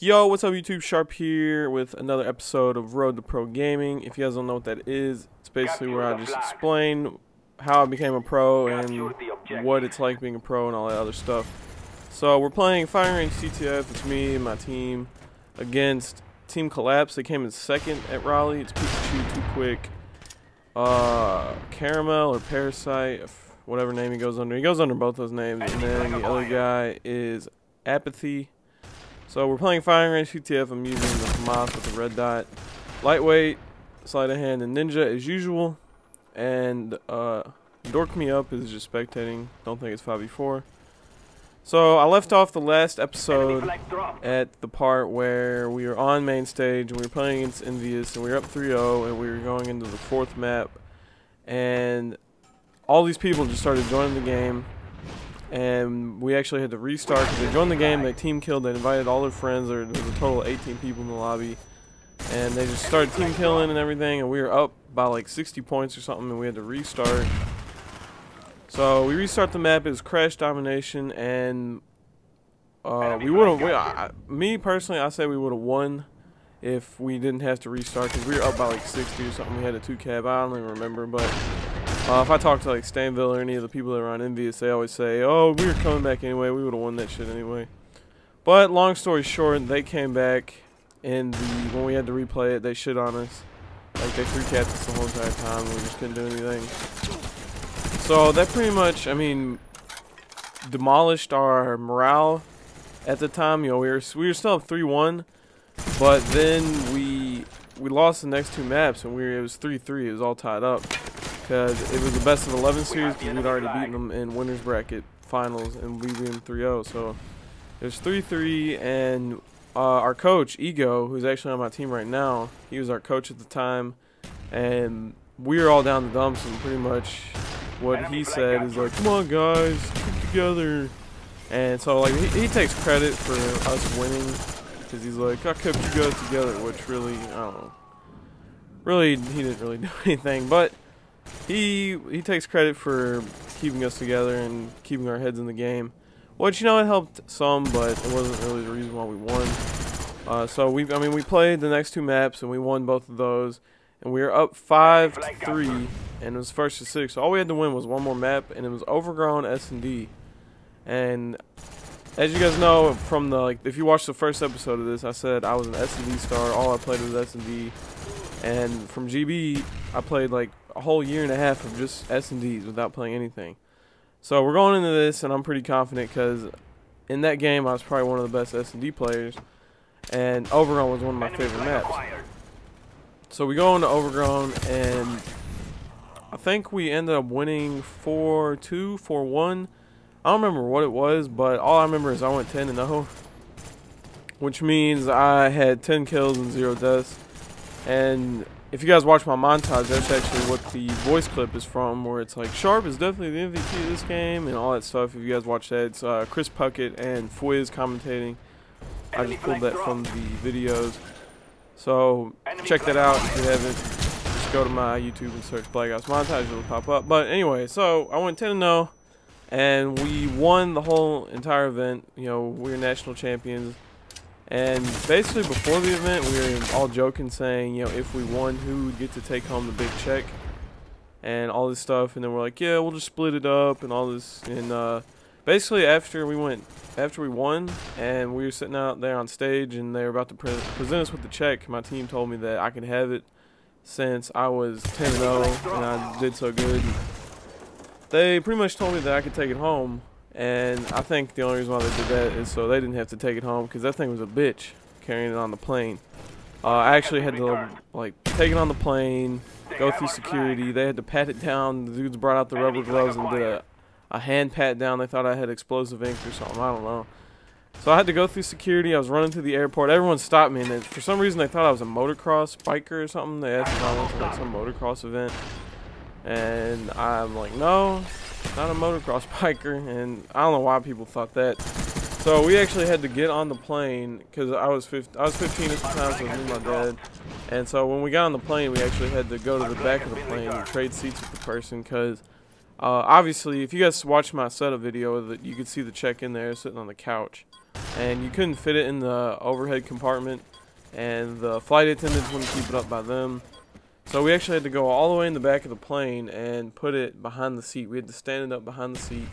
Yo, what's up YouTube? Sharp here with another episode of Road to Pro Gaming. If you guys don't know what that is, it's basically where I just explain how I became a pro and what it's like being a pro and all that other stuff. So we're playing Firing Range CTF. It's me and my team against Team Collapse. They came in second at Raleigh. It's Pikachu, Too Quick, Caramel or Parasite, whatever name he goes under. He goes under both those names. And then the other guy is Apathy. So we're playing Firing Range CTF. I'm using the Moss with the red dot. Lightweight, sleight of hand, and ninja as usual. And Dork Me Up is just spectating. Don't think it's 5v4. So I left off the last episode at the part where we were on main stage and we were playing against Envious and we were up 3-0 and we were going into the fourth map. And all these people just started joining the game. And we actually had to restart because they joined the game, they team killed, they invited all their friends. There was a total of 18 people in the lobby. And they just started team killing and everything, and we were up by like 60 points or something, and we had to restart. So we restart the map, it was Crash Domination, and we would have, me personally, I say we would have won if we didn't have to restart, because we were up by like 60 or something. We had a 2-cab, I don't even remember, but if I talk to like Stanville or any of the people that are on Envious, they always say, oh, we were coming back anyway, we would have won that shit anyway. But long story short, they came back, and when we had to replay it, they shit on us. Like, they 3-capped us the whole entire time, and we just couldn't do anything. So that pretty much, I mean, demolished our morale at the time. You know, we were still up 3-1, but then we lost the next two maps, and it was 3-3, it was all tied up. Because it was the best of 11 series, because we'd already beaten them in winners bracket finals, and we beat them 3-0. So it was 3-3, and our coach Ego, who's actually on my team right now, he was our coach at the time, and we were all down the dumps. And pretty much what he said is like, "Come on, guys, keep together." And so like he takes credit for us winning, because he's like, "I kept you guys together," which really, I don't know, really he didn't really do anything, but he takes credit for keeping us together and keeping our heads in the game, which, you know, it helped some, but it wasn't really the reason why we won. So we played the next two maps and we won both of those, and we were up 5-3, and it was first to 6. So all we had to win was one more map, and it was Overgrown S&D. And as you guys know from the, if you watched the first episode of this, I said I was an S&D star. All I played was S&D, and from GB I played like a whole year and a half of just S&Ds without playing anything. So we're going into this, and I'm pretty confident, because in that game I was probably one of the best S&D players, and Overgrown was one of my favorite maps. So we go into Overgrown, and I think we ended up winning 4-2, 4-1. I don't remember what it was, but all I remember is I went 10-0, which means I had 10 kills and 0 deaths. And if you guys watch my montage, that's actually what the voice clip is from, where it's like, Sharp is definitely the MVP of this game, and all that stuff. If you guys watch that, it's Chris Puckett and Fwiz commentating. I just pulled that from the videos. So check that out if you haven't. Just go to my YouTube and search Black Ops Montage, it'll pop up. But anyway, so I went 10-0, and we won the whole entire event. You know, we were national champions. And basically before the event, we were all joking, saying, you know, if we won, who would get to take home the big check and all this stuff. And then we're like, yeah, we'll just split it up and all this. And basically after we won and we were sitting out there on stage and they were about to present us with the check, my team told me that I could have it since I was 10-0 and I did so good. They pretty much told me that I could take it home. And I think the only reason why they did that is so they didn't have to take it home, because that thing was a bitch carrying it on the plane. I actually had to like take it on the plane, go through security. They had to pat it down. The dudes brought out the rubber gloves and did a hand pat down. They thought I had explosive ink or something. I don't know. So I had to go through security. I was running through the airport. Everyone stopped me, and for some reason they thought I was a motocross biker or something. They asked if I went to like some motocross event, and I'm like, no, not a motocross biker. And I don't know why people thought that. So we actually had to get on the plane, because I was 15 at the time, so it was me and my dad. And so when we got on the plane, we actually had to go to the back of the plane and trade seats with the person, because Obviously, if you guys watch my setup video, you could see the check in there sitting on the couch. And you couldn't fit it in the overhead compartment, and the flight attendants wouldn't keep it up by them. So we actually had to go all the way in the back of the plane and put it behind the seat. We had to stand it up behind the seat.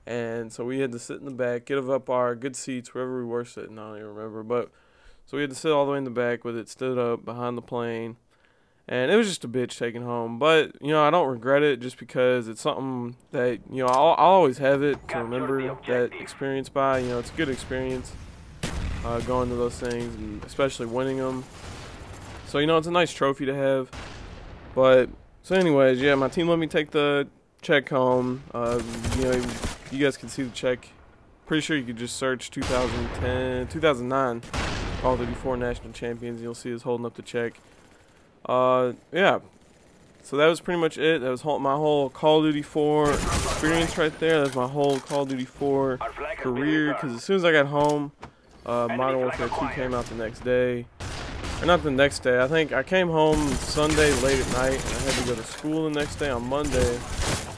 And so we had to sit in the back, get up our good seats wherever we were sitting. I don't even remember. But so we had to sit all the way in the back with it stood up behind the plane. And it was just a bitch taking home. But, you know, I don't regret it just because it's something that, you know, I'll always have it to remember that experience by. You know, it's a good experience going to those things, and especially winning them. So, you know, it's a nice trophy to have. But, so anyways, yeah, my team let me take the check home. You know, you guys can see the check. Pretty sure you could just search 2009 Call of Duty 4 National Champions, and you'll see us holding up the check. Yeah, so that was pretty much it. That was my whole Call of Duty 4 experience right there. That's my whole Call of Duty 4 career, because as soon as I got home, Modern Warfare 2 came out the next day. Or not the next day, I think I came home Sunday late at night, and I had to go to school the next day on Monday,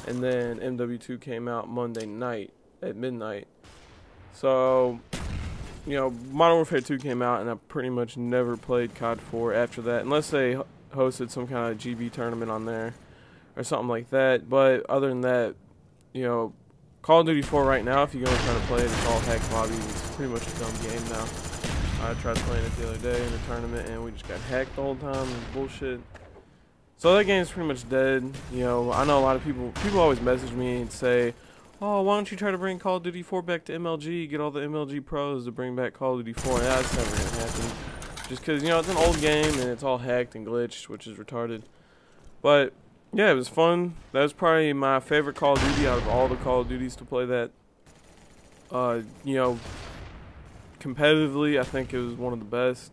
and then MW2 came out Monday night at midnight. So, you know, Modern Warfare 2 came out, and I pretty much never played COD 4 after that, unless they hosted some kind of GB tournament on there or something like that. But other than that, you know, Call of Duty 4 right now, if you go and try to play it, it's all hacked lobbies. It's pretty much a dumb game now. I tried playing it the other day in a tournament, and we just got hacked the whole time. It was bullshit. So that game's pretty much dead. You know, I know a lot of people always message me and say, oh, why don't you try to bring Call of Duty 4 back to MLG, get all the MLG pros to bring back Call of Duty 4. Yeah, that's never gonna happen. Just because, you know, it's an old game and it's all hacked and glitched, which is retarded. But, yeah, it was fun. That was probably my favorite Call of Duty out of all the Call of Duties to play that. You know, competitively, I think it was one of the best.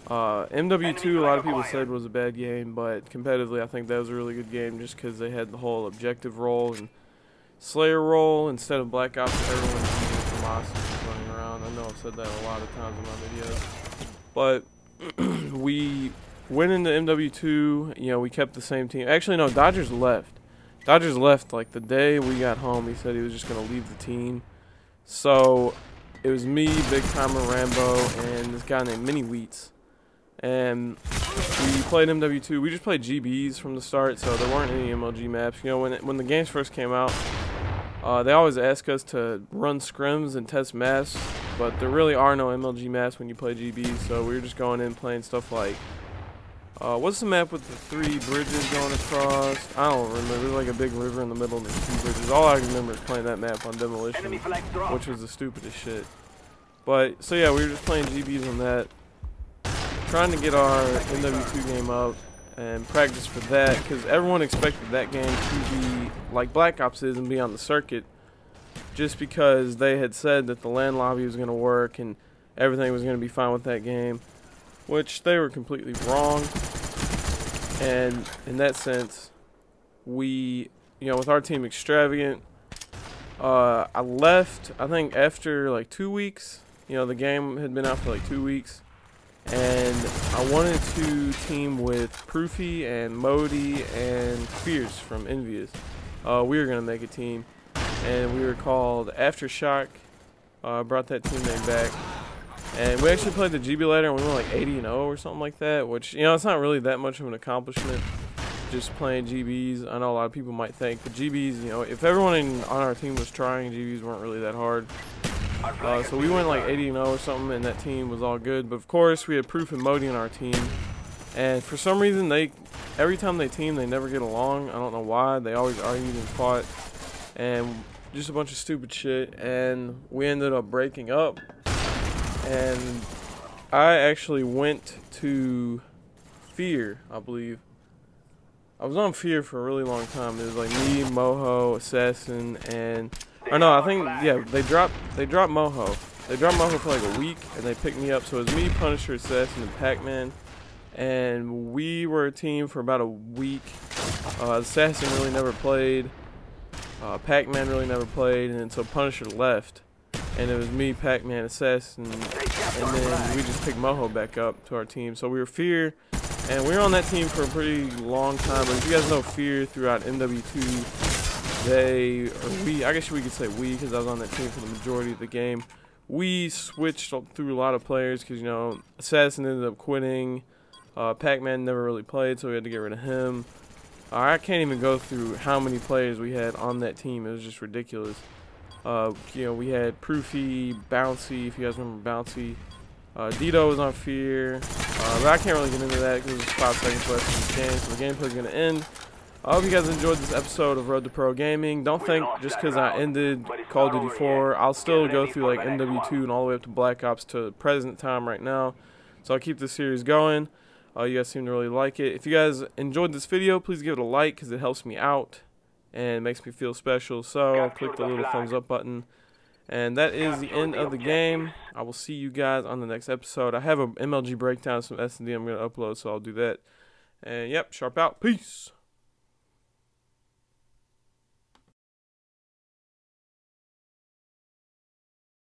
MW2, a lot of people said was a bad game, but competitively, I think that was a really good game just because they had the whole objective role and Slayer role instead of Black Ops. Everyone using Hamas running around. I know I've said that a lot of times in my videos, but we went into MW2. You know, we kept the same team. Actually, no, Dodgers left. Dodgers left like the day we got home. He said he was just gonna leave the team. So it was me, Big Timer Rambo, and this guy named Mini Wheats. And we played MW2. We just played GBs from the start, so there weren't any MLG maps. You know, when the games first came out, they always ask us to run scrims and test maps, but there really are no MLG maps when you play GBs. So we were just going in playing stuff like, what's the map with the 3 bridges going across? I don't remember. There's like a big river in the middle and there's 2 bridges. All I remember is playing that map on Demolition, which was the stupidest shit. But so yeah, we were just playing GBs on that, trying to get our MW2 game up and practice for that, because everyone expected that game to be like Black Ops is and be on the circuit, just because they had said that the LAN lobby was going to work and everything was going to be fine with that game, which they were completely wrong. And in that sense, we, you know, with our team Extravagant, I left, I think after like 2 weeks. You know, the game had been out for like 2 weeks. And I wanted to team with Proofy and Modi and Fierce from Envious. We were going to make a team, and we were called Aftershock. Brought that team name back. And we actually played the GB later, and we went like 80-0 or something like that, which, you know, it's not really that much of an accomplishment just playing GBs. I know a lot of people might think, but GBs, you know, if everyone on our team was trying, GBs weren't really that hard. So we went like 80-0 or something, and that team was all good. But of course, we had Proof and Modi on our team, and for some reason, every time they team, they never get along. I don't know why. They always argued and fought, and just a bunch of stupid shit. And we ended up breaking up. And I actually went to Fear, I believe. I was on Fear for a really long time. It was like me, Moho, Assassin, and or no, I think, yeah, they dropped Moho. They dropped Moho for like a week, and they picked me up. So it was me, Punisher, Assassin, and Pac-Man. And we were a team for about a week. Assassin really never played. Pac-Man really never played. And then so Punisher left. And it was me, Pac-Man, Assassin, and then we just picked Moho back up to our team. So we were Fear, and we were on that team for a pretty long time. But if you guys know Fear throughout MW2, I guess we could say we, because I was on that team for the majority of the game. We switched through a lot of players because, you know, Assassin ended up quitting. Pac-Man never really played, so we had to get rid of him. I can't even go through how many players we had on that team. It was just ridiculous. You know, we had Proofy, Bouncy, if you guys remember Bouncy. Dito was on Fear. But I can't really get into that because there's 5 seconds left in the game, so the gameplay is going to end. I hope you guys enjoyed this episode of Road to Pro Gaming. Don't think just because I ended Call of Duty 4, I'll still go through like MW2 and all the way up to Black Ops to present time right now. So I'll keep this series going. You guys seem to really like it. If you guys enjoyed this video, please give it a like because it helps me out and makes me feel special. So click the little thumbs up button. And that is the end of the game. I will see you guys on the next episode. I have a MLG breakdown of some S&D I'm going to upload, so I'll do that. And yep, sharp out. Peace.